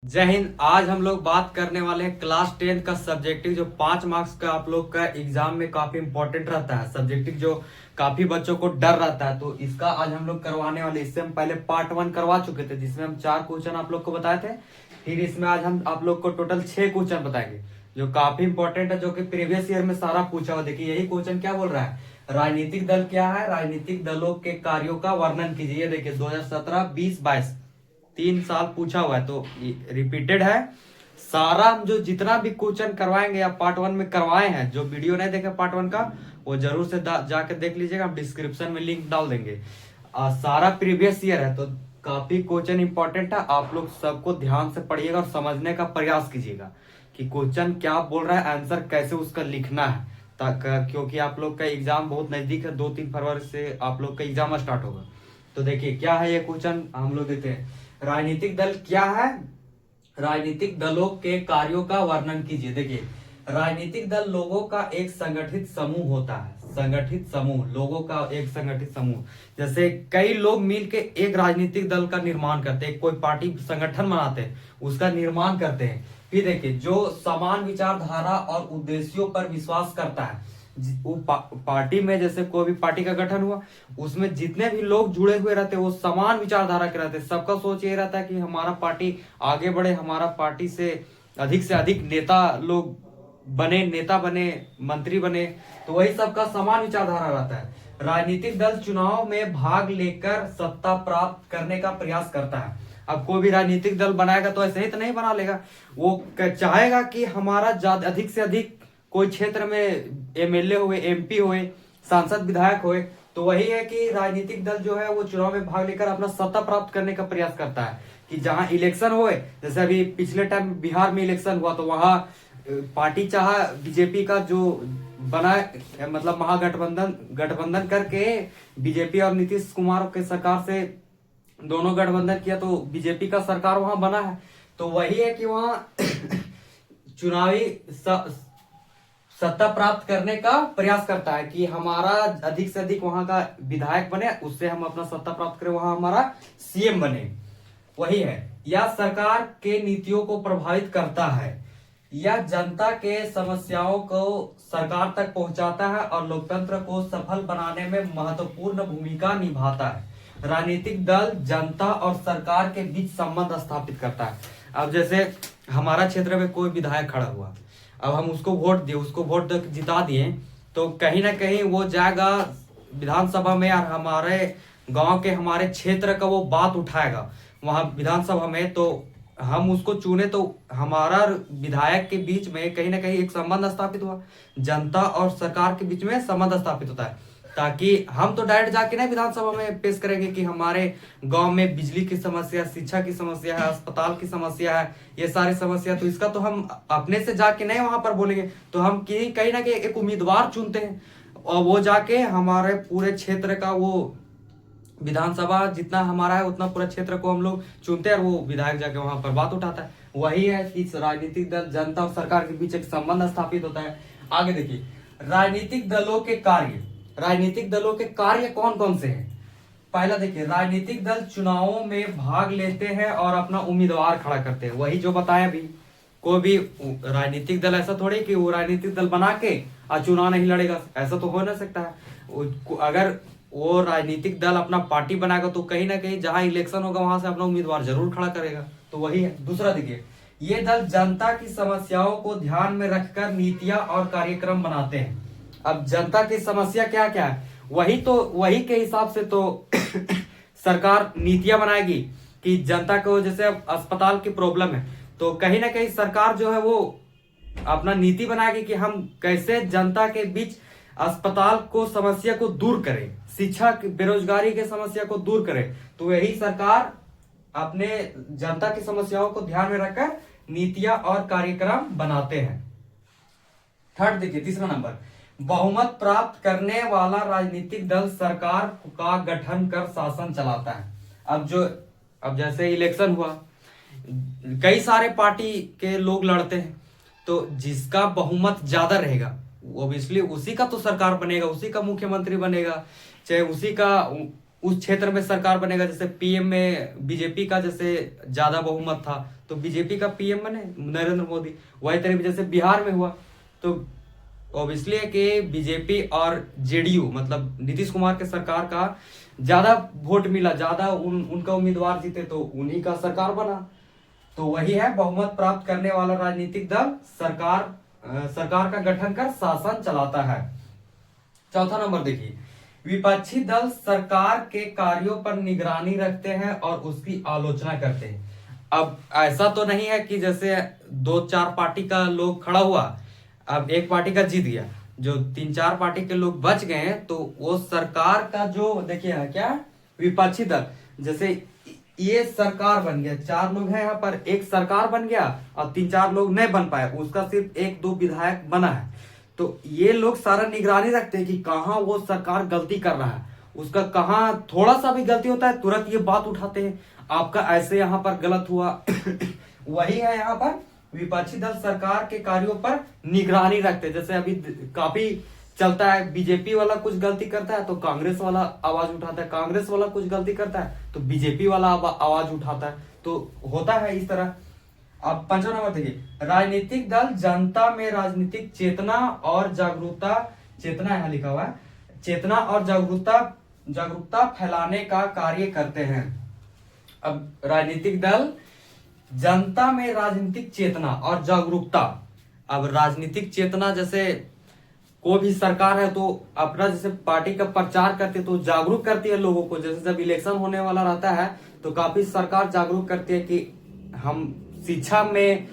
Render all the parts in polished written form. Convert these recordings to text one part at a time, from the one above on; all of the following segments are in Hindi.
जय हिंद। आज हम लोग बात करने वाले हैं क्लास 10 का सब्जेक्टिव, जो 5 मार्क्स का आप लोग का एग्जाम में काफी इंपॉर्टेंट रहता है। सब्जेक्टिव जो काफी बच्चों को डर रहता है, तो इसका आज हम लोग करवाने वाले। इससे हम पहले पार्ट 1 करवा चुके थे, जिसमें हम 4 क्वेश्चन आप लोग को बताए थे। फिर इसमें आज हम आप लोग को टोटल 6 क्वेश्चन बताएंगे, जो काफी इंपॉर्टेंट है, जो कि प्रीवियस ईयर में सारा पूछा हुआ। देखिए यही क्वेश्चन क्या बोल रहा है, राजनीतिक दल क्या है, राजनीतिक दलों के कार्यों का वर्णन कीजिए। देखिए 2017, 20, 22 3 साल पूछा हुआ है, तो रिपीटेड है सारा। हम जो जितना भी क्वेश्चन करवाएंगे या पार्ट 1 में करवाए हैं, जो वीडियो नहीं देखे पार्ट 1 का, वो जरूर से जाके देख लीजिएगा। हम डिस्क्रिप्शन में लिंक डाल देंगे। सारा प्रीवियस ईयर है, तो काफी क्वेश्चन इंपॉर्टेंट है। आप लोग सबको ध्यान से पढ़िएगा और समझने का प्रयास कीजिएगा कि क्वेश्चन क्या बोल रहा है, आंसर कैसे उसका लिखना है। क्योंकि आप लोग का एग्जाम बहुत नजदीक है, 2-3 फरवरी से आप लोग का एग्जाम स्टार्ट होगा। तो देखिए क्या है ये क्वेश्चन, हम लोग देखते हैं। राजनीतिक दल क्या है, राजनीतिक दलों के कार्यों का वर्णन कीजिए। देखिए राजनीतिक दल लोगों का एक संगठित समूह होता है। संगठित समूह, लोगों का एक संगठित समूह। जैसे कई लोग मिलके एक राजनीतिक दल का निर्माण करते हैं, कोई पार्टी संगठन बनाते हैं, उसका निर्माण करते हैं। फिर देखिए जो समान विचारधारा और उद्देश्यों पर विश्वास करता है। वो पार्टी में, जैसे कोई भी पार्टी का गठन हुआ, उसमें जितने भी लोग जुड़े हुए रहते हैं वो समान विचारधारा के रहते हैं। सबका सोच ये रहता है कि हमारा पार्टी आगे बढ़े, हमारा पार्टी से अधिक नेता लोग बने, नेता बने, मंत्री बने। तो वही सबका समान विचारधारा रहता है। राजनीतिक दल चुनाव में भाग लेकर सत्ता प्राप्त करने का प्रयास करता है। अब कोई भी राजनीतिक दल बनाएगा तो ऐसे ही तो नहीं बना लेगा, वो चाहेगा कि हमारा अधिक से अधिक कोई क्षेत्र में एमएलए हुए, एमपी हुए, सांसद, विधायक हुए। तो वही है कि राजनीतिक दल जो है वो चुनाव में भाग लेकर अपना सत्ता प्राप्त करने का प्रयास करता है। कि जहां इलेक्शन हुए, जैसे अभी पिछले टाइम बिहार में इलेक्शन हुआ, तो वहां पार्टी चाहा बीजेपी का जो बना, मतलब गठबंधन करके बीजेपी और नीतीश कुमार के सरकार से दोनों गठबंधन किया, तो बीजेपी का सरकार वहां बना है। तो वही है कि वहां चुनावी सत्ता प्राप्त करने का प्रयास करता है कि हमारा अधिक से अधिक वहां का विधायक बने, उससे हम अपना सत्ता प्राप्त करें, वहां हमारा सीएम बने। वही है। यह सरकार के नीतियों को प्रभावित करता है, यह जनता के समस्याओं को सरकार तक पहुंचाता है और लोकतंत्र को सफल बनाने में महत्वपूर्ण भूमिका निभाता है। राजनीतिक दल जनता और सरकार के बीच संबंध स्थापित करता है। अब जैसे हमारा क्षेत्र में कोई विधायक खड़ा हुआ, अब हम उसको वोट दिए, उसको वोट जिता दिए, तो कहीं ना कहीं वो जाएगा विधानसभा में, और हमारे गांव के, हमारे क्षेत्र का वो बात उठाएगा वहां विधानसभा में। तो हम उसको चुने, तो हमारा विधायक के बीच में कहीं ना कहीं एक संबंध स्थापित हुआ। जनता और सरकार के बीच में संबंध स्थापित होता है, ताकि हम तो डायरेक्ट जाके नहीं विधानसभा में पेश करेंगे कि हमारे गांव में बिजली की समस्या, शिक्षा की समस्या है, अस्पताल की समस्या है, ये सारी समस्या। तो इसका तो हम अपने से जाके नहीं वहां पर बोलेंगे, तो हम कहीं ना कहीं एक उम्मीदवार चुनते हैं, और वो जाके हमारे पूरे क्षेत्र का, वो विधानसभा जितना हमारा है उतना पूरा क्षेत्र को हम लोग चुनते हैं, और वो विधायक जाके वहां पर बात उठाता है। वही है कि राजनीतिक दल जनता और सरकार के बीच एक संबंध स्थापित होता है। आगे देखिए राजनीतिक दलों के कार्य। राजनीतिक दलों के कार्य कौन कौन से हैं। पहला देखिए, राजनीतिक दल चुनावों में भाग लेते हैं और अपना उम्मीदवार खड़ा करते हैं। वही जो बताया अभी, कोई भी राजनीतिक दल ऐसा थोड़ी कि वो राजनीतिक दल बना के चुनाव नहीं लड़ेगा, ऐसा तो हो ना सकता है। अगर वो राजनीतिक दल अपना पार्टी बनाएगा, तो कहीं ना कहीं जहां इलेक्शन होगा वहां से अपना उम्मीदवार जरूर खड़ा करेगा। तो वही है। दूसरा देखिए, ये दल जनता की समस्याओं को ध्यान में रखकर नीतियां और कार्यक्रम बनाते हैं। अब जनता की समस्या क्या क्या है, वही के हिसाब से तो सरकार नीतियां बनाएगी कि जनता को, जैसे अब अस्पताल की प्रॉब्लम है, तो कहीं ना कहीं सरकार जो है वो अपना नीति बनाएगी कि हम कैसे जनता के बीच अस्पताल को, समस्या को दूर करें, शिक्षा, बेरोजगारी के समस्या को दूर करें। तो यही सरकार अपने जनता की समस्याओं को ध्यान में रखकर नीतियां और कार्यक्रम बनाते हैं। थर्ड देखिए, तीसरा नंबर, बहुमत प्राप्त करने वाला राजनीतिक दल सरकार का गठन कर शासन चलाता है। अब जैसे इलेक्शन हुआ, कई सारे पार्टी के लोग लड़ते हैं, तो जिसका बहुमत ज्यादा रहेगा ऑब्वियसली उसी का तो सरकार बनेगा, उसी का मुख्यमंत्री बनेगा, चाहे उसी का उस क्षेत्र में सरकार बनेगा। जैसे पीएम में बीजेपी का जैसे ज्यादा बहुमत था तो बीजेपी का पीएम बने नरेंद्र मोदी। वही तरीके जैसे बिहार में हुआ तो ऑब्वियसली है कि बीजेपी और जेडीयू मतलब नीतीश कुमार के सरकार का ज्यादा वोट मिला, ज्यादा उनका उम्मीदवार जीते तो उन्हीं का सरकार बना। तो वही है बहुमत प्राप्त करने वाला राजनीतिक दल सरकार का गठन कर शासन चलाता है। चौथा नंबर देखिए, विपक्षी दल सरकार के कार्यों पर निगरानी रखते हैं और उसकी आलोचना करते हैं। अब ऐसा तो नहीं है कि जैसे दो चार पार्टी का लोग खड़ा हुआ, अब एक पार्टी का जीत गया, जो तीन चार पार्टी के लोग बच गए हैं तो वो सरकार का जो देखिए है क्या विपक्षी दल, जैसे ये सरकार बन गया, चार लोग हैं यहाँ पर, एक सरकार बन गया और तीन चार लोग नहीं बन पाए, उसका सिर्फ एक दो विधायक बना है। तो ये लोग सारा निगरानी रखते हैं कि कहाँ वो सरकार गलती कर रहा है, उसका कहाँ थोड़ा सा भी गलती होता है तुरंत ये बात उठाते हैं, आपका ऐसे यहाँ पर गलत हुआ। वही है यहाँ पर विपक्षी दल सरकार के कार्यों पर निगरानी रखते हैं। जैसे अभी काफी चलता है, बीजेपी वाला कुछ गलती करता है तो कांग्रेस वाला आवाज उठाता है, कांग्रेस वाला कुछ गलती करता है तो बीजेपी वाला आवाज उठाता है, तो होता है इस तरह। अब पंचवा नंबर देखिए, राजनीतिक दल जनता में राजनीतिक चेतना और जागरूकता, चेतना यहाँ लिखा हुआ है, चेतना और जागरूकता फैलाने का कार्य करते हैं। अब राजनीतिक दल जनता में राजनीतिक चेतना और जागरूकता, अब राजनीतिक चेतना जैसे कोई भी सरकार है तो अपना जैसे पार्टी का प्रचार करती है तो जागरूक करती है लोगों को। जैसे जब इलेक्शन होने वाला रहता है तो काफी सरकार जागरूक करती है कि हम शिक्षा में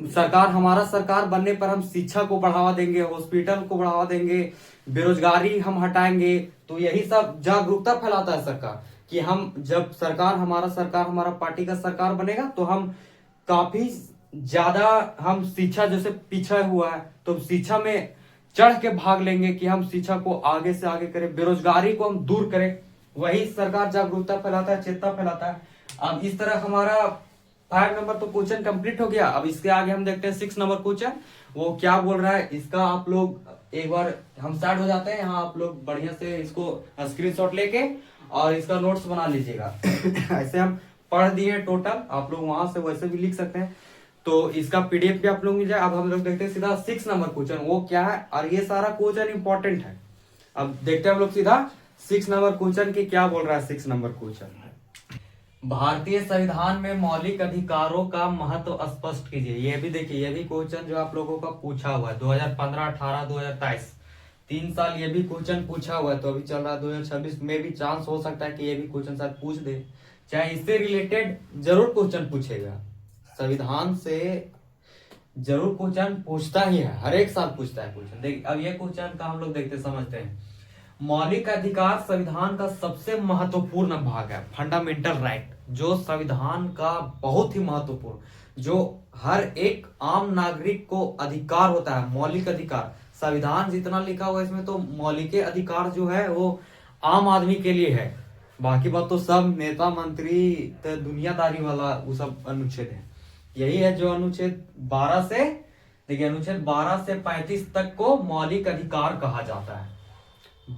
सरकार, हमारा सरकार बनने पर हम शिक्षा को बढ़ावा देंगे, हॉस्पिटल को बढ़ावा देंगे, बेरोजगारी हम हटाएंगे। तो यही सब जागरूकता फैलाता है सरकार कि हम जब हमारा पार्टी का सरकार बनेगा तो हम काफी ज्यादा हम शिक्षा जैसे पीछे हुआ है तो शिक्षा में चढ़ के भाग लेंगे कि हम शिक्षा को आगे से आगे करें, बेरोजगारी को हम दूर करें। वही सरकार जागरूकता फैलाता है, चेतना फैलाता है। अब इस तरह हमारा 5 नंबर तो क्वेश्चन कंप्लीट हो गया। अब इसके आगे हम देखते हैं 6 नंबर क्वेश्चन, वो क्या बोल रहा है इसका। आप लोग एक बार हम स्टार्ट हो जाते हैं, यहाँ आप लोग बढ़िया से इसको स्क्रीनशॉट लेके और इसका नोट्स बना लीजिएगा। ऐसे हम पढ़ दिए टोटल, आप लोग वहां से वैसे भी लिख सकते हैं, तो इसका पीडीएफ भी आप लोग मिल जाए। अब हम लोग देखते हैं सीधा 6 नंबर क्वेश्चन, वो क्या है, और ये सारा क्वेश्चन इंपॉर्टेंट है। अब देखते हैं हम लोग सीधा 6 नंबर क्वेश्चन की क्या बोल रहा है। 6 नंबर क्वेश्चन, भारतीय संविधान में मौलिक अधिकारों का महत्व स्पष्ट कीजिए। ये भी देखिए, ये भी क्वेश्चन जो आप लोगों का पूछा हुआ है 2015, 18, 2023, 3 साल ये भी क्वेश्चन पूछा हुआ है। तो अभी चल रहा है 2026 में भी चांस हो सकता है कि ये भी क्वेश्चन शायद पूछ दे, चाहे इससे रिलेटेड जरूर क्वेश्चन पूछेगा। संविधान से जरूर क्वेश्चन पूछता ही है, हर एक साल पूछता है क्वेश्चन। देखिए अब ये क्वेश्चन का हम लोग देखते समझते हैं। मौलिक अधिकार संविधान का सबसे महत्वपूर्ण भाग है, फंडामेंटल राइट, जो संविधान का बहुत ही महत्वपूर्ण, जो हर एक आम नागरिक को अधिकार होता है, मौलिक अधिकार। संविधान जितना लिखा हुआ है इसमें तो मौलिक अधिकार जो है वो आम आदमी के लिए है, बाकी बात तो सब नेता मंत्री तो दुनियादारी वाला वो सब अनुच्छेद है। यही है जो अनुच्छेद 12 से, देखिए अनुच्छेद 12 से 35 तक को मौलिक अधिकार कहा जाता है।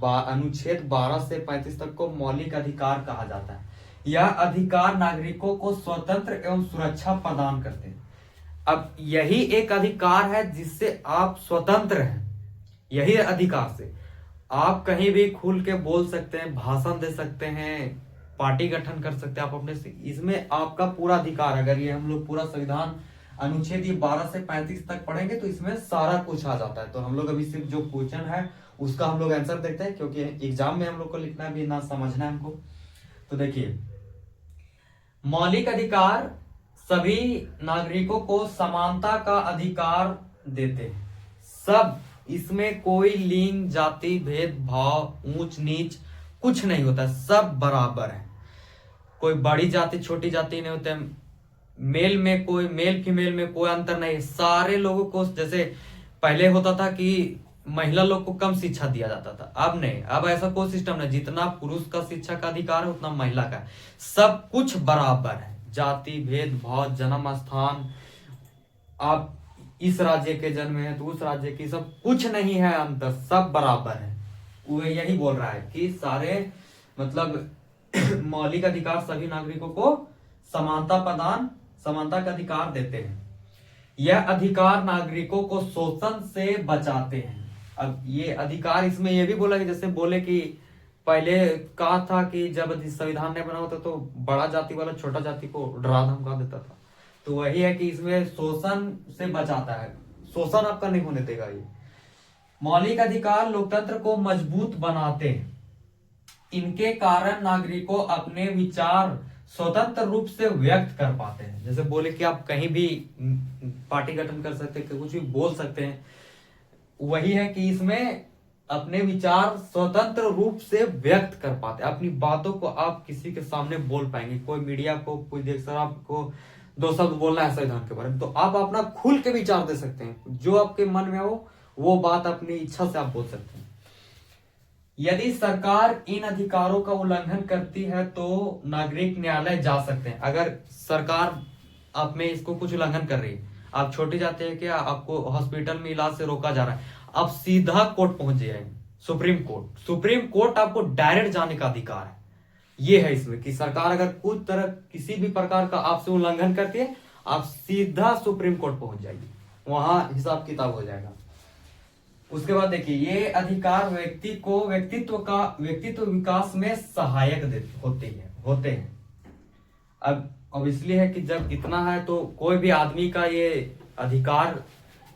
अनुच्छेद 12 से 35 तक को मौलिक अधिकार कहा जाता है। यह अधिकार नागरिकों को स्वतंत्र एवं सुरक्षा प्रदान करते हैं। अब यही एक अधिकार है जिससे आप स्वतंत्र हैं, यही अधिकार से आप कहीं भी खुल के बोल सकते हैं, भाषण दे सकते हैं, पार्टी गठन कर सकते हैं आप अपने से, इसमें आपका पूरा अधिकार। अगर ये हम लोग पूरा संविधान अनुच्छेद 12 से 35 तक पढ़ेंगे तो इसमें सारा कुछ आ जाता है। तो हम लोग अभी सिर्फ जो क्वेश्चन है उसका हम लोग आंसर देखते हैं, क्योंकि एग्जाम में हम लोग को लिखना भी ना समझना है हमको। तो देखिए, मौलिक अधिकार सभी नागरिकों को समानता का अधिकार देते हैं। सब, इसमें कोई लिंग, जाति, भेदभाव, ऊंच नीच कुछ नहीं होता, सब बराबर है। कोई बड़ी जाति छोटी जाति नहीं होते, मेल फीमेल में कोई अंतर नहीं। सारे लोगों को, जैसे पहले होता था कि महिला लोग को कम शिक्षा दिया जाता था, अब नहीं, अब ऐसा कोई सिस्टम नहीं। जितना पुरुष का शिक्षा का अधिकार है उतना महिला का, सब कुछ बराबर है। जाति, भेदभाव, जन्म स्थान, आप इस राज्य के जन्म है तो उस राज्य की, सब कुछ नहीं है अंतर, सब बराबर है। वो यही बोल रहा है कि सारे मतलब मौलिक अधिकार सभी नागरिकों को समानता का अधिकार देते हैं। यह अधिकार नागरिकों को शोषण से बचाते हैं। अब ये अधिकार इसमें ये भी बोला कि जैसे बोले कि पहले कहा था कि जब संविधान नहीं बना होता तो बड़ा जाति वाला छोटा जाति को डरा धमका देता था, तो वही है कि इसमें शोषण से बचाता है, शोषण आपका नहीं होने देगा। ये मौलिक अधिकार लोकतंत्र को मजबूत बनाते हैं। इनके कारण नागरिकों अपने विचार स्वतंत्र रूप से व्यक्त कर पाते हैं। जैसे बोले कि आप कहीं भी पार्टी गठन कर सकते हैं, कुछ भी बोल सकते हैं, वही है कि इसमें अपने विचार स्वतंत्र रूप से व्यक्त कर पाते हैं। अपनी बातों को आप किसी के सामने बोल पाएंगे, कोई मीडिया को कोई देख सर आपको दो शब्द बोलना है संविधान के बारे में तो आप अपना खुल के विचार दे सकते हैं, जो आपके मन में हो वो बात अपनी इच्छा से आप बोल सकते हैं। यदि सरकार इन अधिकारों का उल्लंघन करती है तो नागरिक न्यायालय जा सकते हैं। अगर सरकार आप में इसको कुछ उल्लंघन कर रही है, आप छोटी जाते हैं कि आपको हॉस्पिटल में इलाज से रोका जा रहा है, आप सीधा कोर्ट पहुंच जाएंगे, सुप्रीम कोर्ट आपको डायरेक्ट जाने का अधिकार है। ये है इसमें कि सरकार अगर कुछ तरह किसी भी प्रकार का आपसे उल्लंघन करती है, आप सीधा सुप्रीम कोर्ट पहुंच जाइए, वहां हिसाब किताब हो जाएगा। उसके बाद देखिए, ये अधिकार व्यक्तित्व विकास में सहायक होते हैं। अब इसलिए है कि जब इतना है तो कोई भी आदमी का ये अधिकार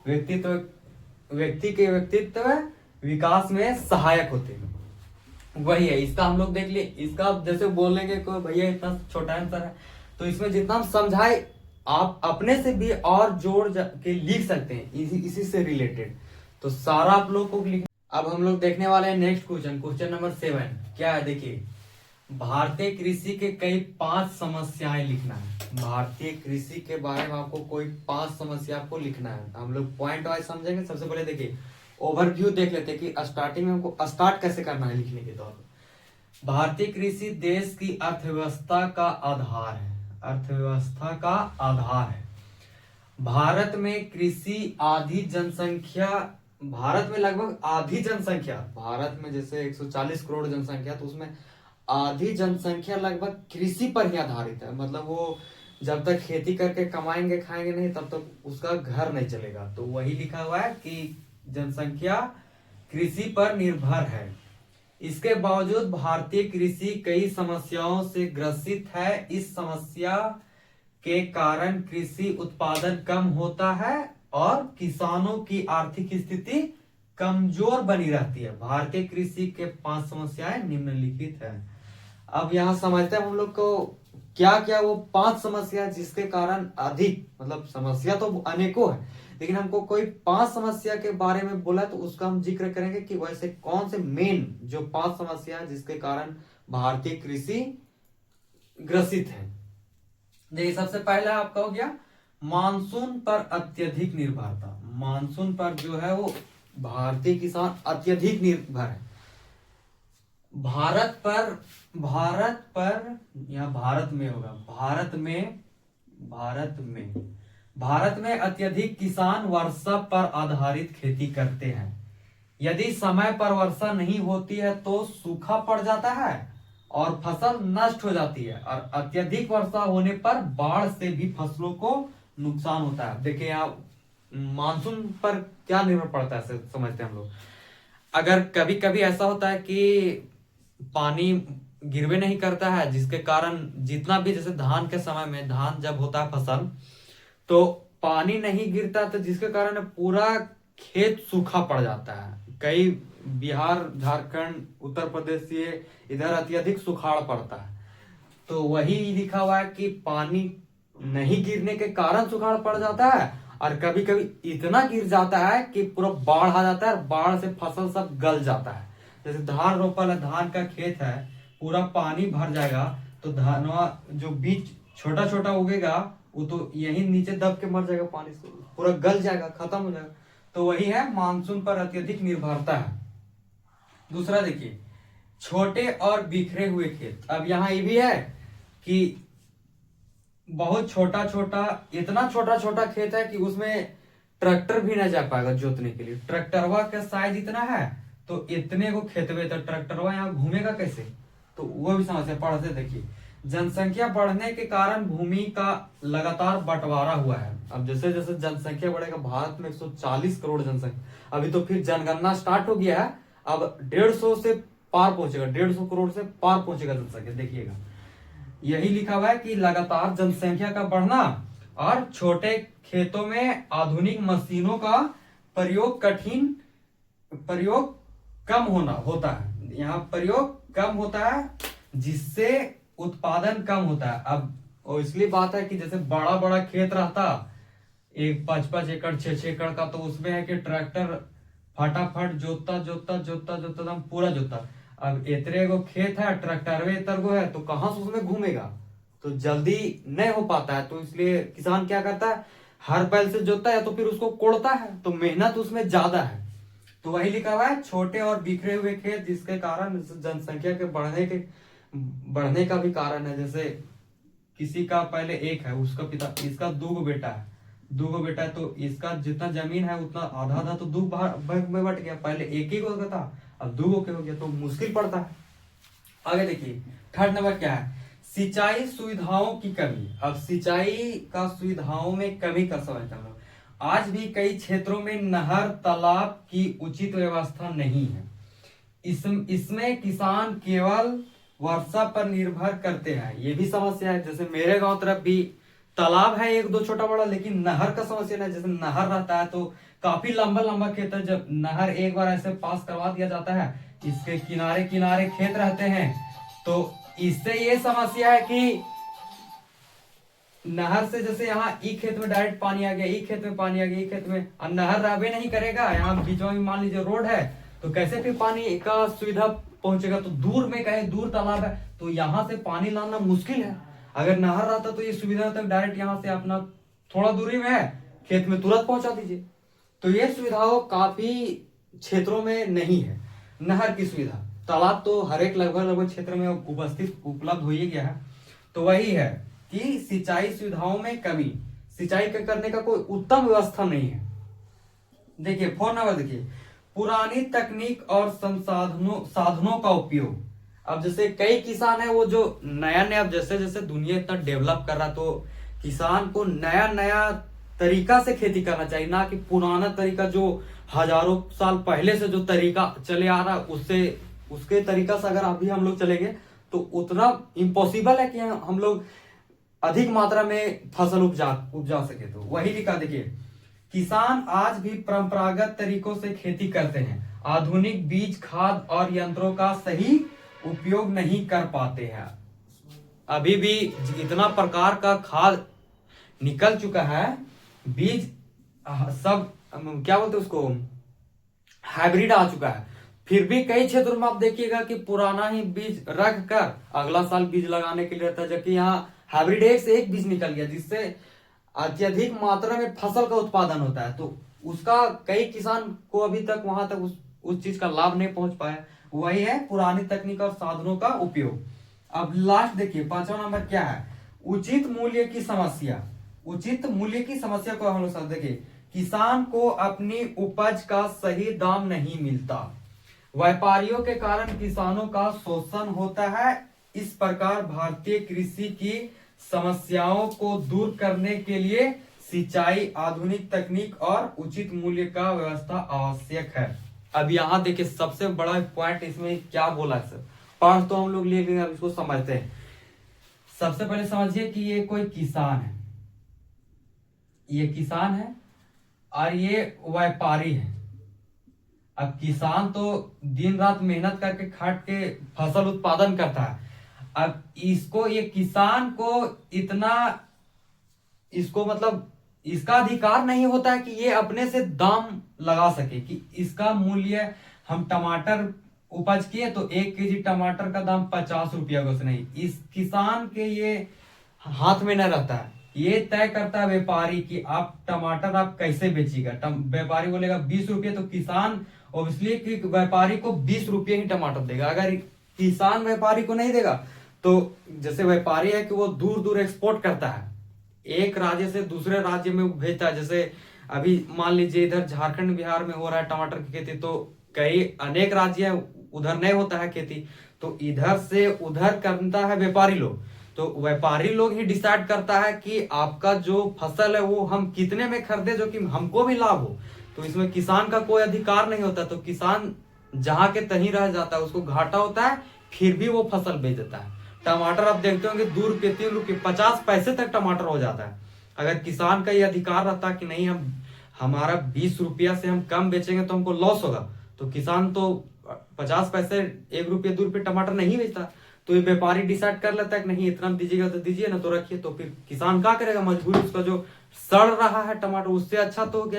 व्यक्ति के व्यक्तित्व विकास में सहायक होते हैं। वही है, इसका हम लोग देख लिए। इसका जैसे बोलेंगे कोई भैया इतना छोटा आंसर है, तो इसमें जितना हम समझाए आप अपने से भी और जोड़ के लिख सकते हैं इसी से रिलेटेड। तो सारा आप लोग को लिख। अब हम लोग देखने वाले हैं नेक्स्ट क्वेश्चन नंबर 7। क्या है देखिए, भारतीय कृषि के कई 5 समस्याएं लिखना है। भारतीय कृषि के बारे में आपको कोई 5 समस्या आपको लिखना है। हम लोग पॉइंट वाइज समझेंगे। सबसे पहले देखिए ओवरव्यू देख लेते हैं कि स्टार्टिंग में हमको स्टार्ट कैसे करना है लिखने के दौर में। भारतीय कृषि देश की अर्थव्यवस्था का आधार है। अर्थव्यवस्था का आधार है। भारत में कृषि आधी जनसंख्या, भारत में लगभग आधी जनसंख्या, भारत में जैसे 140 करोड़ जनसंख्या, तो उसमें आधी जनसंख्या लगभग कृषि पर ही आधारित है। मतलब वो जब तक खेती करके कमाएंगे खाएंगे नहीं तब तक उसका घर नहीं चलेगा। तो वही लिखा हुआ है कि जनसंख्या कृषि पर निर्भर है। इसके बावजूद भारतीय कृषि कई समस्याओं से ग्रसित है। इस समस्या के कारण कृषि उत्पादन कम होता है और किसानों की आर्थिक स्थिति कमजोर बनी रहती है। भारतीय कृषि के 5 समस्याएं निम्नलिखित है। अब यहाँ समझते हैं हम लोग को क्या क्या वो 5 समस्या जिसके कारण अधिक, मतलब समस्या तो अनेकों है, लेकिन हमको कोई 5 समस्या के बारे में बोला तो उसका हम जिक्र करेंगे कि वैसे कौन से मेन जो 5 समस्या है जिसके कारण भारतीय कृषि ग्रसित है। देखिए सबसे पहला आपका हो गया मानसून पर अत्यधिक निर्भरता। मानसून पर जो है वो भारतीय किसान अत्यधिक निर्भर है। भारत में अत्यधिक किसान वर्षा पर आधारित खेती करते हैं। यदि समय पर वर्षा नहीं होती है तो सूखा पड़ जाता है और फसल नष्ट हो जाती है, और अत्यधिक वर्षा होने पर बाढ़ से भी फसलों को नुकसान होता है। देखिए आप मानसून पर क्या निर्भर पड़ता है समझते हैं हम लोग। अगर कभी कभी ऐसा होता है कि पानी गिरवे नहीं करता है, जिसके कारण जितना भी, जैसे धान के समय में धान जब होता है फसल तो पानी नहीं गिरता, तो जिसके कारण पूरा खेत सूखा पड़ जाता है। कई बिहार, झारखंड, उत्तर प्रदेश से इधर अत्यधिक सुखाड़ पड़ता है। तो वही लिखा हुआ है कि पानी नहीं गिरने के कारण सुखाड़ पड़ जाता है, और कभी कभी इतना गिर जाता है कि पूरा बाढ़ आ जाता है, बाढ़ से फसल सब गल जाता है। जैसे धान रोपल है, धान का खेत है, पूरा पानी भर जाएगा तो धानवा जो बीज छोटा छोटा उगेगा वो तो यही नीचे दब के मर जाएगा, पानी से पूरा गल जाएगा, खत्म हो जाएगा। तो वही है मानसून पर अत्यधिक निर्भरता है। दूसरा देखिए छोटे और बिखरे हुए खेत। अब यहाँ ये भी है कि बहुत छोटा छोटा, इतना छोटा छोटा खेत है कि उसमें ट्रैक्टर भी नहीं जा पाएगा जोतने के लिए। ट्रैक्टरवा का साइज इतना है तो इतने को खेत में, तो ट्रैक्टरवा यहाँ घूमेगा कैसे? तो वो भी समस्या पढ़ते देखिए। जनसंख्या बढ़ने के कारण भूमि का लगातार बंटवारा हुआ है। अब जैसे जैसे जनसंख्या बढ़ेगा, भारत में 140 करोड़ जनसंख्या, अभी तो फिर जनगणना स्टार्ट हो गया है, अब 150 से पार पहुंचेगा, 150 करोड़ से पार पहुंचेगा जनसंख्या। देखिएगा यही लिखा हुआ है कि लगातार जनसंख्या का बढ़ना और छोटे खेतों में आधुनिक मशीनों का प्रयोग कम होता है। यहाँ प्रयोग कम होता है जिससे उत्पादन कम होता है। अब और इसलिए बात है कि जैसे बड़ा बड़ा खेत रहता, एक 5-5 एकड़ 6-6 एकड़ का, तो उसमें है कि ट्रैक्टर फटाफट जोतता जोतता जोतता जोतता एकदम पूरा जोतता। अब इतने को खेत है, ट्रैक्टर इतरगो है, तो कहाँ से उसमें घूमेगा, तो जल्दी नहीं हो पाता है। तो इसलिए किसान क्या करता है, हर बैल से जोतता है या तो फिर उसको कोड़ता है, तो मेहनत उसमें ज्यादा है। तो वही लिखा हुआ है छोटे और बिखरे हुए खेत, जिसके कारण जनसंख्या के बढ़ने का भी कारण है। जैसे किसी का पहले एक है, उसका पिता, इसका 2 बेटा है, 2 बेटा है, तो इसका जितना जमीन है उतना आधा आधा तो 2 भाग में बट गया। पहले एक ही को था, अब 2 के हो गया, तो मुश्किल पड़ता है। आगे देखिए थर्ड नंबर क्या है, सिंचाई सुविधाओं की कमी। अब सिंचाई का सुविधाओं में कमी का समझते हम लोग। आज भी कई क्षेत्रों में नहर तालाब की उचित व्यवस्था नहीं है। इसमें किसान केवल वर्षा पर निर्भर करते हैं, ये भी समस्या है। जैसे मेरे गांव तरफ भी तालाब है 1-2 छोटा बड़ा, लेकिन नहर का समस्या नहीं। जैसे नहर रहता है तो काफी लंबा लंबा खेत है, जब नहर एक बार ऐसे पास करवा दिया जाता है, इसके किनारे किनारे खेत रहते हैं, तो इससे ये समस्या है कि नहर से जैसे यहाँ ई खेत में डायरेक्ट पानी आ गया, ई खेत में पानी आ गया, ई खेत में, और नहर रहबे नहीं करेगा, यहाँ बीच में मान लीजिए रोड है, तो कैसे फिर पानी का सुविधा पहुंचेगा। तो दूर में कहीं दूर तालाब है, तो यहाँ से पानी लाना मुश्किल है। अगर नहर रहता तो ये सुविधा तक डायरेक्ट यहाँ से अपना थोड़ा दूरी में है, खेत में तुरंत पहुंचा दीजिए। तो ये सुविधाओं काफी क्षेत्रों में नहीं है, नहर की सुविधा। तालाब तो हर एक लगभग क्षेत्र में उपलब्ध हो ही गया है। तो वही है कि सिंचाई सुविधाओं में कमी, सिंचाई करने का कोई उत्तम व्यवस्था नहीं है। देखिए 4 नंबर देखिए, पुरानी तकनीक और साधनों का उपयोग। अब जैसे कई किसान है वो जो नया नया, जैसे जैसे दुनिया इतना डेवलप कर रहा, तो किसान को नया नया तरीका से खेती करना चाहिए, ना कि पुराना तरीका जो हजारों साल पहले से जो तरीका चले आ रहा उसके तरीका से अगर अभी हम लोग चलेंगे तो उतना इम्पॉसिबल है कि हम लोग अधिक मात्रा में फसल उपजा सके। तो वही लिखा देखिए, किसान आज भी परंपरागत तरीकों से खेती करते हैं, आधुनिक बीज खाद और यंत्रों का सही उपयोग नहीं कर पाते हैं। अभी भी इतना प्रकार का खाद निकल चुका है, बीज सब क्या बोलते उसको, हाइब्रिड आ चुका है, फिर भी कई क्षेत्रों में आप देखिएगा कि पुराना ही बीज रख कर अगला साल बीज लगाने के लिए रहता है, जबकि यहाँ हाइब्रिड एक से एक बीज निकल गया, जिससे अत्यधिक मात्रा में फसल का उत्पादन होता है। तो उसका कई किसान को अभी तक वहां तक उस चीज का लाभ नहीं पहुंच पाया। वही है पुरानी तकनीक और साधनों का उपयोग। अब लास्ट देखिए 5वां नंबर क्या है, उचित मूल्य की समस्या। उचित मूल्य की समस्या को हम लोग देखिए, किसान को अपनी उपज का सही दाम नहीं मिलता, व्यापारियों के कारण किसानों का शोषण होता है। इस प्रकार भारतीय कृषि की समस्याओं को दूर करने के लिए सिंचाई, आधुनिक तकनीक और उचित मूल्य का व्यवस्था आवश्यक है। अब यहाँ देखिए सबसे बड़ा पॉइंट इसमें क्या बोला है सर, पढ़ तो हम लोग ले लेंगे, अब इसको समझते हैं। सबसे पहले समझिए कि ये कोई किसान है, ये किसान है और ये व्यापारी है। अब किसान तो दिन रात मेहनत करके खट के फसल उत्पादन करता है। अब इसको, ये किसान को इतना, इसको मतलब इसका अधिकार नहीं होता है कि ये अपने से दाम लगा सके कि इसका मूल्य, हम टमाटर उपज किए तो 1 केजी टमाटर का दाम 50 रुपया कुछ नहीं, इस किसान के ये हाथ में न रहता है। ये तय करता है व्यापारी कि आप टमाटर आप कैसे बेचिएगा। व्यापारी बोलेगा 20 रुपये, तो किसान ऑब्वियसली कि व्यापारी को 20 रुपये ही टमाटर देगा। अगर किसान व्यापारी को नहीं देगा तो जैसे व्यापारी है कि वो दूर दूर एक्सपोर्ट करता है, एक राज्य से दूसरे राज्य में भेजता है। जैसे अभी मान लीजिए इधर झारखंड बिहार में हो रहा है टमाटर की खेती, तो कई अनेक राज्य है उधर नहीं होता है खेती, तो इधर से उधर करता है व्यापारी लोग। तो व्यापारी लोग ही डिसाइड करता है कि आपका जो फसल है वो हम कितने में खरीदे जो कि हमको भी लाभ हो। तो इसमें किसान का कोई अधिकार नहीं होता, तो किसान जहां के तहीं रह जाता है, उसको घाटा होता है, फिर भी वो फसल बेच देता है। टमाटर आप देखते होंगे 2 रुपये 3 रुपये 50 पैसे तक टमाटर हो जाता है। अगर किसान का ये अधिकार रहता कि नहीं, हम हमारा 20 रुपया से हम कम बेचेंगे तो हमको लॉस होगा, तो किसान तो 50 पैसे 1 रुपये 2 रुपये टमाटर नहीं बेचता। तो ये व्यापारी डिसाइड कर लेता है कि नहीं इतना दीजिएगा तो दीजिए ना तो रखिए। तो फिर किसान क्या करेगा, मजबूरी, उसका जो सड़ रहा है टमाटर उससे अच्छा तो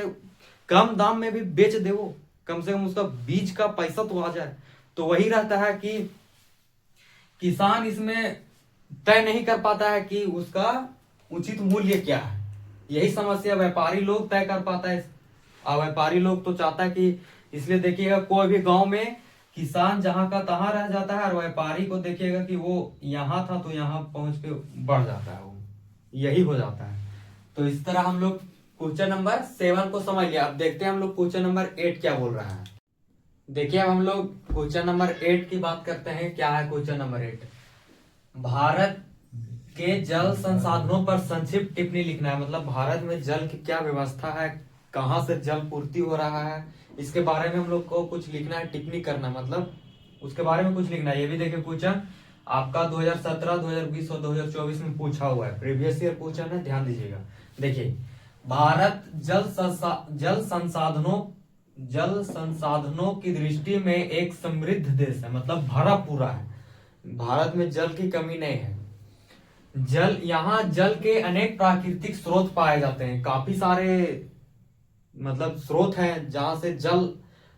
कम दाम में भी बेच दे, वो कम से कम उसका बीज का पैसा तो आ जाए। तो वही रहता है कि किसान इसमें तय नहीं कर पाता है कि उसका उचित मूल्य क्या है। यही समस्या व्यापारी लोग तय कर पाता है। और व्यापारी लोग तो चाहता है कि, इसलिए देखिएगा कोई भी गांव में किसान जहां का तहां रह जाता है, और व्यापारी को देखिएगा कि वो यहाँ था तो यहाँ पहुंच के बढ़ जाता है, वो यही हो जाता है। तो इस तरह हम लोग क्वेश्चन नंबर 7 को समझ लिया। अब देखते हैं हम लोग क्वेश्चन नंबर 8 क्या बोल रहा है। देखिए अब हम लोग क्वेश्चन नंबर 8 की बात करते हैं। क्या है क्वेश्चन नंबर 8? भारत के जल संसाधनों पर संक्षिप्त टिप्पणी लिखना है। मतलब भारत में जल की क्या व्यवस्था है, कहाँ से जल पूर्ति हो रहा है, इसके बारे में हम लोग को कुछ लिखना है, टिप्पणी करना, मतलब उसके बारे में कुछ लिखना है। ये भी देखिए क्वेश्चन आपका 2017, 2020 और 2024 में पूछा हुआ है, प्रीवियस ईयर क्वेश्चन है, ध्यान दीजिएगा। देखिए भारत जल संसाधनों की दृष्टि में एक समृद्ध देश है, मतलब भरा पूरा है। भारत में जल की कमी नहीं है। यहाँ जल के अनेक प्राकृतिक स्रोत पाए जाते हैं, काफी सारे मतलब स्रोत हैं जहां से जल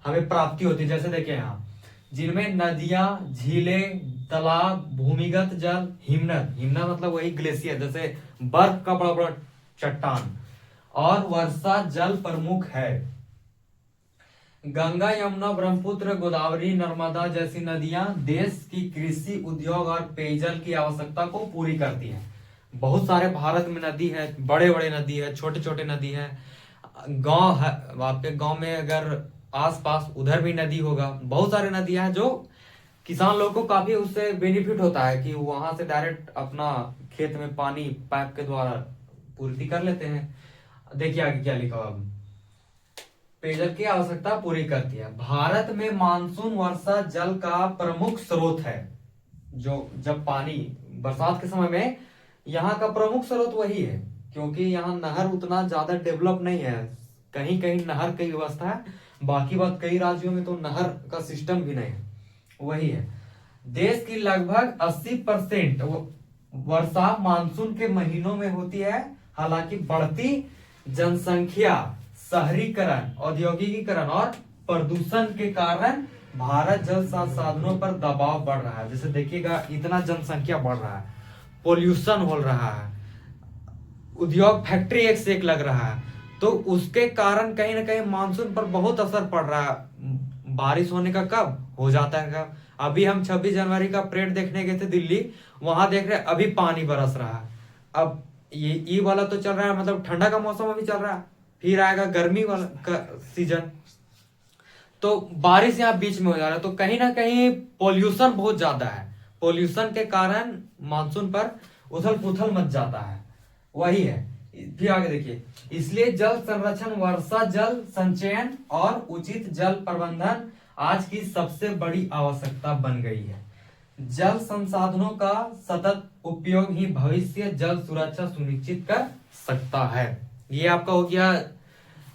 हमें प्राप्ति होती है। जैसे देखिए यहाँ जिनमें नदियां, झीलें, तालाब, भूमिगत जल, हिमनद मतलब वही ग्लेशियर, जैसे बर्फ का बड़ा बड़ा चट्टान, और वर्षा जल प्रमुख है। गंगा, यमुना, ब्रह्मपुत्र, गोदावरी, नर्मदा जैसी नदियां देश की कृषि, उद्योग और पेयजल की आवश्यकता को पूरी करती हैं। बहुत सारे भारत में नदी है, बड़े बड़े नदी है, छोटे छोटे नदी है। गांव है, आपके गांव में अगर आसपास उधर भी नदी होगा, बहुत सारे नदियां हैं जो किसान लोगों को काफी उससे बेनिफिट होता है कि वहां से डायरेक्ट अपना खेत में पानी पाइप के द्वारा पूर्ति कर लेते हैं। देखिए आगे क्या लिखा हुआ, पेयजल की आवश्यकता पूरी करती है। भारत में मानसून वर्षा जल का प्रमुख स्रोत है। जो जब पानी बरसात के समय में यहाँ का प्रमुख स्रोत वही है, क्योंकि यहाँ नहर उतना ज्यादा डेवलप नहीं है। कहीं कहीं नहर की व्यवस्था है, बाकी बात कई राज्यों में तो नहर का सिस्टम भी नहीं है, वही है। देश की लगभग 80% वर्षा मानसून के महीनों में होती है। हालांकि बढ़ती जनसंख्या, शहरीकरण, औद्योगिकीकरण और प्रदूषण के कारण भारत जल संसाधनों पर दबाव बढ़ रहा है। जैसे देखिएगा इतना जनसंख्या बढ़ रहा है, पोल्यूशन हो रहा है, उद्योग फैक्ट्री एक से एक लग रहा है, तो उसके कारण कहीं ना कहीं मानसून पर बहुत असर पड़ रहा है। बारिश होने का कब हो जाता है कब? अभी हम 26 जनवरी का परेड देखने गए थे दिल्ली, वहां देख रहे अभी पानी बरस रहा है। अब ये वाला तो चल रहा है, मतलब ठंडा का मौसम अभी चल रहा है, फिर आएगा गर्मी वाला का सीजन, तो बारिश यहाँ बीच में हो जा रहा है। तो कहीं ना कहीं पोल्यूशन बहुत ज्यादा है, पोल्यूशन के कारण मानसून पर उथल पुथल मच जाता है, वही है। फिर आगे देखिए, इसलिए जल संरक्षण, वर्षा जल संचयन और उचित जल प्रबंधन आज की सबसे बड़ी आवश्यकता बन गई है। जल संसाधनों का सतत उपयोग ही भविष्य जल सुरक्षा सुनिश्चित कर सकता है। ये आपका हो गया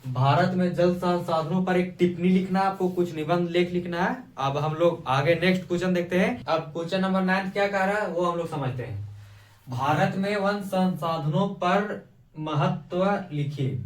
भारत में जल संसाधनों पर एक टिप्पणी लिखना है, आपको कुछ निबंध लेख लिखना है। अब हम लोग आगे नेक्स्ट क्वेश्चन देखते हैं। अब क्वेश्चन नंबर 9 क्या कह रहा है वो हम लोग समझते हैं। भारत में वन संसाधनों पर महत्व लिखिए,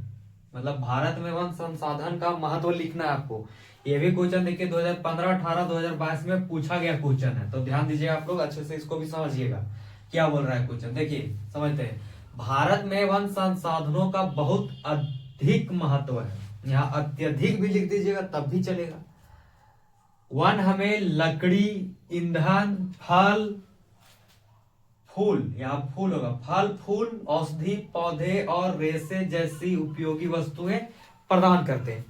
मतलब भारत में वन संसाधन का महत्व लिखना है आपको। ये भी क्वेश्चन देखिए 2015, 18, 2022 में पूछा गया क्वेश्चन है, तो ध्यान दीजिए आप लोग अच्छे से, इसको भी समझिएगा क्या बोल रहा है क्वेश्चन। देखिए समझते हैं, भारत में वन संसाधनों का बहुत अधिक महत्व है। यहाँ अत्यधिक भी लिख दीजिएगा तब भी चलेगा। वन हमें लकड़ी, ईंधन, फल फूल, यहाँ फूल होगा, फल फूल, औषधि, पौधे और रेशे जैसी उपयोगी वस्तुएं प्रदान करते हैं।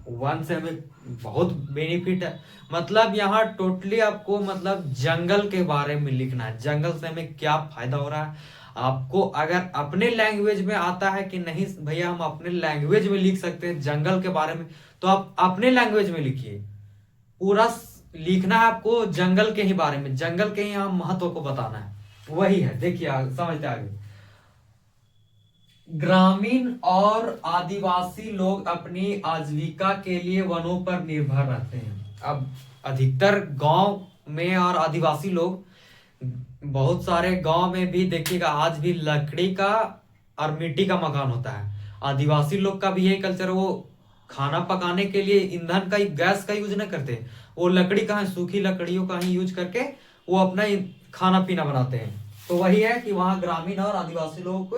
वन से हमें बहुत बेनिफिट है। मतलब यहाँ टोटली आपको मतलब जंगल के बारे में लिखना है, जंगल से हमें क्या फायदा हो रहा है। आपको अगर अपने लैंग्वेज में आता है कि नहीं भैया हम अपने लैंग्वेज में लिख सकते हैं जंगल के बारे में, तो आप अपने लैंग्वेज में लिखिए। पूरा लिखना है आपको जंगल के ही बारे में, जंगल के ही यहाँ महत्व को बताना है। वही है, देखिए समझते आगे। ग्रामीण और आदिवासी लोग अपनी आजीविका के लिए वनों पर निर्भर रहते हैं। अब अधिकतर गांव में और आदिवासी लोग, बहुत सारे गांव में भी देखिएगा आज भी लकड़ी का और मिट्टी का मकान होता है। आदिवासी लोग का भी यही कल्चर है, वो खाना पकाने के लिए ईंधन का गैस का यूज नहीं करते, वो लकड़ी का है, सूखी लकड़ियों का ही यूज करके वो अपना खाना पीना बनाते हैं। तो वही है कि वहां ग्रामीण और आदिवासी लोगों को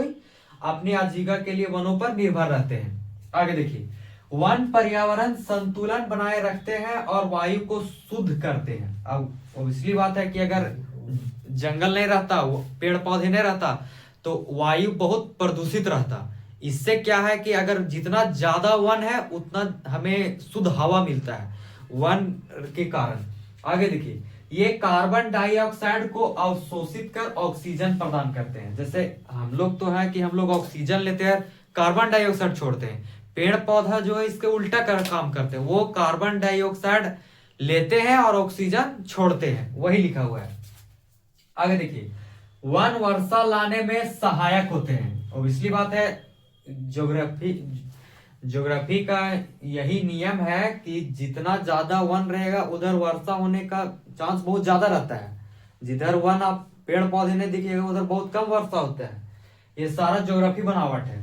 अपनी आजीविका के लिए वनों पर निर्भर रहते हैं। आगे देखिए, वन पर्यावरण संतुलन बनाए रखते हैं और वायु को शुद्ध करते हैं। अब ऑब्वियसली बात है कि अगर जंगल नहीं रहता, पेड़ पौधे नहीं रहता, तो वायु बहुत प्रदूषित रहता। इससे क्या है कि अगर जितना ज्यादा वन है उतना हमें शुद्ध हवा मिलता है वन के कारण। आगे देखिए, ये कार्बन डाइऑक्साइड को अवशोषित कर ऑक्सीजन प्रदान करते हैं। जैसे हम लोग तो है कि हम लोग ऑक्सीजन लेते हैं, कार्बन डाइऑक्साइड छोड़ते हैं। पेड़ पौधा जो है इसके उल्टा काम करते हैं, वो कार्बन डाइऑक्साइड लेते हैं और ऑक्सीजन छोड़ते हैं, वही लिखा हुआ है। आगे देखिए, वन वर्षा लाने में सहायक होते हैं। ऑब्वियसली बात है, ज्योग्राफी का यही नियम है कि जितना ज्यादा वन रहेगा उधर वर्षा होने का चांस बहुत ज्यादा रहता है। जिधर वन आप पेड़ पौधे नहीं दिखेगा उधर बहुत कम वर्षा होता है। ये सारा ज्योग्राफी बनावट है।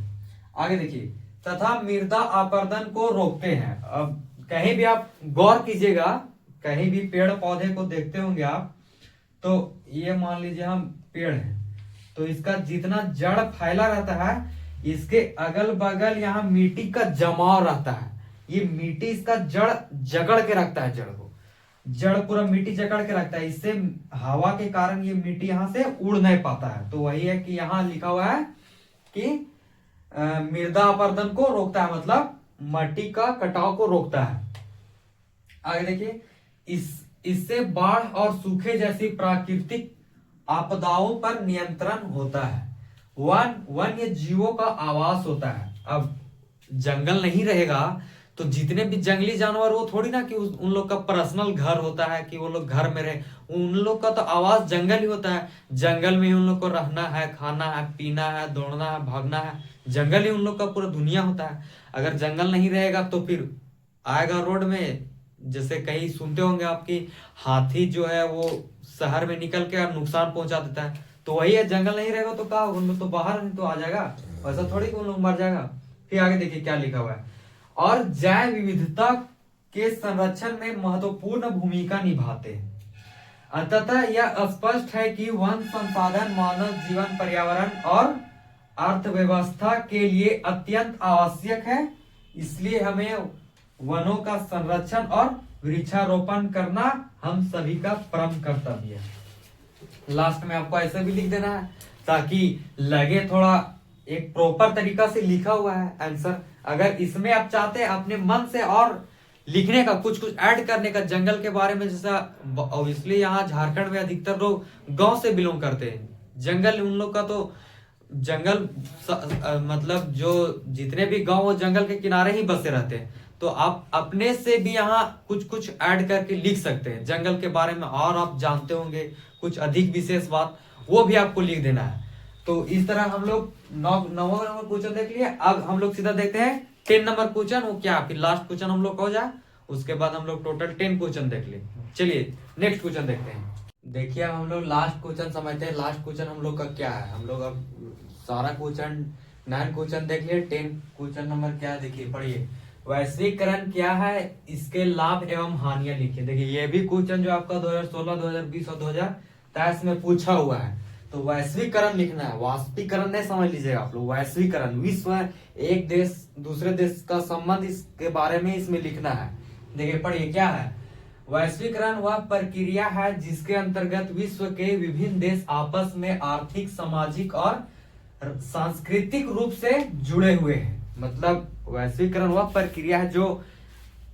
आगे देखिए, तथा मृदा अपरदन को रोकते हैं। अब कहीं भी आप गौर कीजिएगा, कहीं भी पेड़ पौधे को देखते होंगे आप, तो ये मान लीजिए हम पेड़ है, तो इसका जितना जड़ फैला रहता है, इसके अगल बगल यहाँ मिट्टी का जमाव रहता है। ये मिट्टी इसका जड़ जकड़ के रखता है, जड़ को, जड़ पूरा मिट्टी जकड़ के रखता है। इससे हवा के कारण ये मिट्टी यहाँ से उड़ नहीं पाता है। तो वही है कि यहाँ लिखा हुआ है कि मृदा अपरदन को रोकता है, मतलब मिट्टी का कटाव को रोकता है। आगे देखिए, इससे बाढ़ और सूखे जैसी प्राकृतिक आपदाओं पर नियंत्रण होता है। वन्य जीवों का आवास होता है। अब जंगल नहीं रहेगा तो जितने भी जंगली जानवर, वो थोड़ी ना कि उन लोग का पर्सनल घर होता है कि वो लोग घर में रहे, उन लोग का तो आवास जंगल ही होता है। जंगल में ही उन लोग को रहना है, खाना है, पीना है, दौड़ना है, भागना है। जंगल ही उन लोग का पूरा दुनिया होता है। अगर जंगल नहीं रहेगा तो फिर आएगा रोड में, जैसे कहीं सुनते होंगे आपकी, हाथी जो है वो शहर में निकल के नुकसान पहुंचा देता है। तो वही है, जंगल नहीं रहेगा तो क्या, उन लोग तो बाहर नहीं तो आ जाएगा, वैसा थोड़ी कि उन लोग मर जाएगा। फिर आगे देखिए क्या लिखा हुआ है, और जैव विविधता के संरक्षण में महत्वपूर्ण भूमिका निभाते हैं। अंततः यह स्पष्ट है कि वन संसाधन मानव जीवन, पर्यावरण और अर्थव्यवस्था के लिए अत्यंत आवश्यक है। इसलिए हमें वनों का संरक्षण और वृक्षारोपण करना हम सभी का परम कर्तव्य है। लास्ट में आपको ऐसे भी लिख देना है ताकि लगे थोड़ा एक प्रॉपर तरीका से लिखा हुआ है आंसर। अगर इसमें आप चाहते हैं अपने मन से और लिखने का, कुछ कुछ ऐड करने का जंगल के बारे में, जैसा ऑब्वियसली यहाँ झारखंड में अधिकतर लोग गांव से बिलोंग करते हैं, जंगल उन लोग का तो जंगल मतलब जो जितने भी गांव वो जंगल के किनारे ही बसे रहते हैं। तो आप अपने से भी यहाँ कुछ कुछ ऐड करके लिख सकते हैं जंगल के बारे में, और आप जानते होंगे कुछ अधिक विशेष बात, वो भी आपको लिख देना है। तो इस तरह हम लोग 9 नंबर क्वेश्चन देख लिए। अब हम लोग सीधा देखते हैं 10 नंबर क्वेश्चन, वो क्या, फिर लास्ट क्वेश्चन हम लोग हो जाए, उसके बाद हम लोग टोटल 10 क्वेश्चन देख लिए। चलिए नेक्स्ट क्वेश्चन देखते हैं। देखिए हम लोग लास्ट क्वेश्चन समझते हैं। लास्ट क्वेश्चन हम लोग का क्या है, हम लोग अब सारा क्वेश्चन 9 क्वेश्चन देख लिए। 10 क्वेश्चन नंबर क्या है देखिए, पढ़िए। वैश्वीकरण क्या है, इसके लाभ एवं हानियां लिखिए। देखिए ये भी क्वेश्चन जो आपका 2016, 2020 और 2023 में पूछा हुआ है। तो वैश्वीकरण लिखना है, वाष्पीकरण नहीं समझ लीजिएगा आप लोग, वैश्वीकरण, विश्व, एक देश दूसरे देश का संबंध, इसके बारे में इसमें लिखना है। देखिए पढ़िए क्या है। वैश्वीकरण वह प्रक्रिया है जिसके अंतर्गत विश्व के विभिन्न देश आपस में आर्थिक, सामाजिक और सांस्कृतिक रूप से जुड़े हुए हैं। मतलब वैश्वीकरण वह प्रक्रिया है जो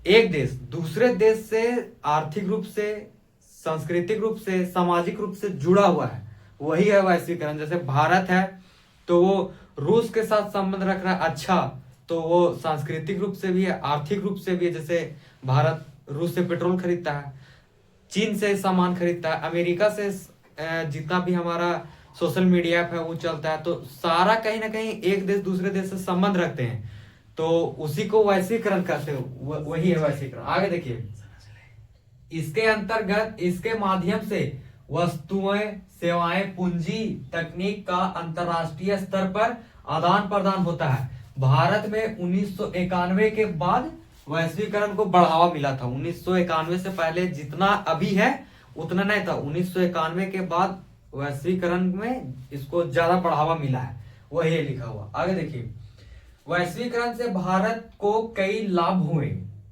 एक देश दूसरे देश से आर्थिक रूप से, सांस्कृतिक रूप से, सामाजिक रूप से जुड़ा हुआ है, वही है वैश्वीकरण। जैसे भारत है तो वो रूस के साथ संबंध रख रहा है, अच्छा तो वो सांस्कृतिक रूप से भी है, आर्थिक रूप से भी है। जैसे भारत रूस से पेट्रोल खरीदता है, चीन से सामान खरीदता है, अमेरिका से जितना भी हमारा सोशल मीडिया ऐप है वो चलता है, तो सारा कहीं ना कहीं एक देश दूसरे देश से संबंध रखते हैं, तो उसी को वैश्वीकरण कहते हो, वही है वैश्वीकरण। आगे देखिए, इसके अंतर्गत इसके माध्यम से वस्तुएं, सेवाएं, पूंजी, तकनीक का अंतरराष्ट्रीय स्तर पर आदान प्रदान होता है। भारत में 1991 के बाद वैश्वीकरण को बढ़ावा मिला था। 1991 से पहले जितना अभी है उतना नहीं था, 1991 के बाद वैश्वीकरण में इसको ज्यादा बढ़ावा मिला है, वही लिखा हुआ। आगे देखिए, वैश्वीकरण से भारत को कई लाभ हुए।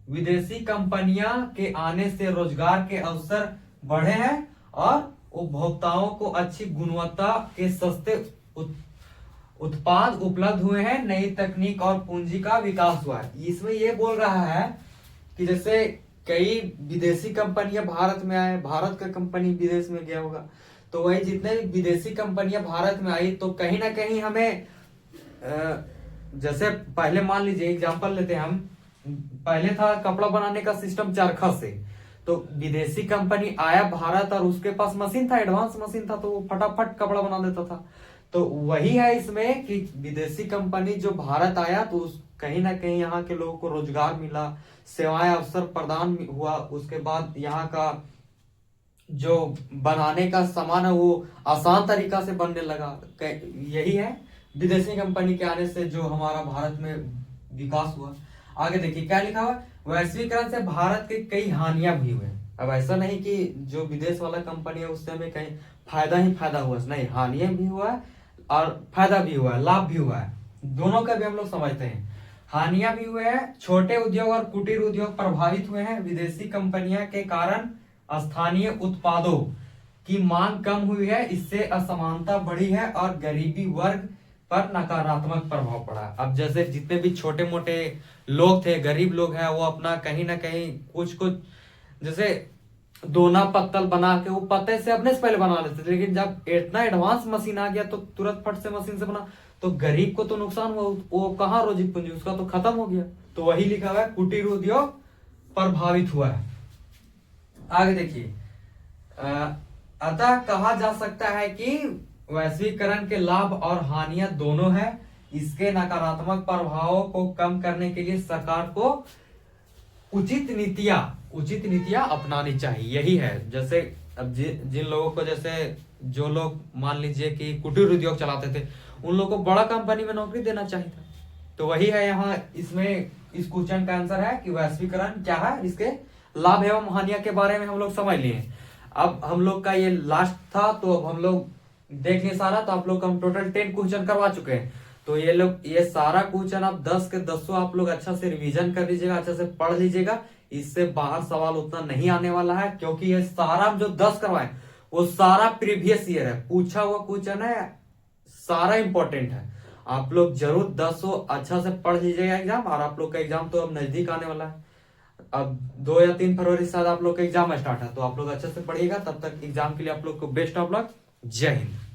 विदेशी कंपनियां के आने से रोजगार के अवसर बढ़े हैं और उपभोक्ताओं को अच्छी गुणवत्ता के सस्ते उत्पाद उपलब्ध हुए हैं। नई तकनीक और पूंजी का विकास हुआ है। इसमें ये बोल रहा है कि जैसे कई विदेशी कंपनियां भारत में आए, भारत का कंपनी विदेश में गया होगा, तो वही जितने भी विदेशी कंपनियां भारत में आई तो कहीं ना कहीं हमें जैसे पहले मान लीजिए एग्जांपल लेते हैं हम, पहले था कपड़ा बनाने का सिस्टम चरखा से, तो विदेशी कंपनी आया भारत और उसके पास मशीन था, एडवांस मशीन था, तो वो फटाफट कपड़ा बना देता था। तो वही है इसमें कि विदेशी कंपनी जो भारत आया तो कहीं ना कहीं यहाँ के लोगों को रोजगार मिला, सेवाएं अवसर प्रदान हुआ, उसके बाद यहाँ का जो बनाने का सामान है वो आसान तरीका से बनने लगा। यही है विदेशी कंपनी के आने से जो हमारा भारत में विकास हुआ। आगे देखिए क्या लिखा हुआ, वैश्वीकरण से भारत के कई हानियां भी हुए। अब ऐसा नहीं कि जो विदेश वाला कंपनी है उससे हमें कहीं फायदा ही फायदा हुआ, नहीं, हानियां भी हुआ है और फायदा भी हुआ है, लाभ भी हुआ है, दोनों का भी हम लोग समझते हैं। हानियां भी हुए हैं, छोटे उद्योग और कुटीर उद्योग प्रभावित हुए हैं। विदेशी कंपनियां के कारण स्थानीय उत्पादों की मांग कम हुई है, इससे असमानता बढ़ी है और गरीबी वर्ग पर नकारात्मक प्रभाव पड़ा। अब जैसे जितने भी छोटे मोटे लोग थे, गरीब लोग हैं, वो अपना कहीं ना कहीं कुछ कुछ जैसे दोना पत्तल बना के वो पत्ते से अपने से पहले बना लेते थे, लेकिन जब इतना एडवांस मशीन आ गया तो तुरंत फट से मशीन से बना, तो गरीब को तो नुकसान हुआ, वो कहाँ रोजी पूंजी, उसका तो खत्म हो गया। तो वही लिखा हुआ है कुटीर उद्योग प्रभावित हुआ है। आगे देखिए, अतः कहा जा सकता है कि वैश्वीकरण के लाभ और हानियां दोनों हैं। इसके नकारात्मक प्रभावों को कम करने के लिए सरकार को उचित नीतियां अपनानी चाहिए। यही है, जैसे अब जिन लोगों को, जैसे जो लोग मान लीजिए कि कुटीर उद्योग चलाते थे, उन लोगों को बड़ा कंपनी में नौकरी देना चाहिए था। तो वही है यहाँ इसमें इस क्वेश्चन का आंसर है कि वैश्वीकरण क्या है, इसके लाभ एवं हानियां के बारे में हम लोग समझ लिए। अब हम लोग का ये लास्ट था, तो अब हम लोग देख लिए सारा, तो आप लोग हम टोटल 10 क्वेश्चन करवा चुके हैं। तो ये सारा क्वेश्चन आप 10 के 10 आप लोग अच्छा से रिवीजन कर लीजिएगा, अच्छा से पढ़ लीजिएगा। इससे बाहर सवाल उतना नहीं आने वाला है, क्योंकि ये सारा जो 10 करवाए वो सारा प्रीवियस ईयर है, पूछा हुआ क्वेश्चन है, सारा इंपॉर्टेंट है। आप लोग जरूर 10 अच्छा से पढ़ लीजिएगा एग्जाम। और आप लोग का एग्जाम तो अब नजदीक आने वाला है, अब 2 या 3 फरवरी से आप लोग का एग्जाम स्टार्ट है, तो आप लोग अच्छे से पढ़िएगा। तब तक एग्जाम के लिए आप लोग को बेस्ट ऑफ लक। जय हिंद।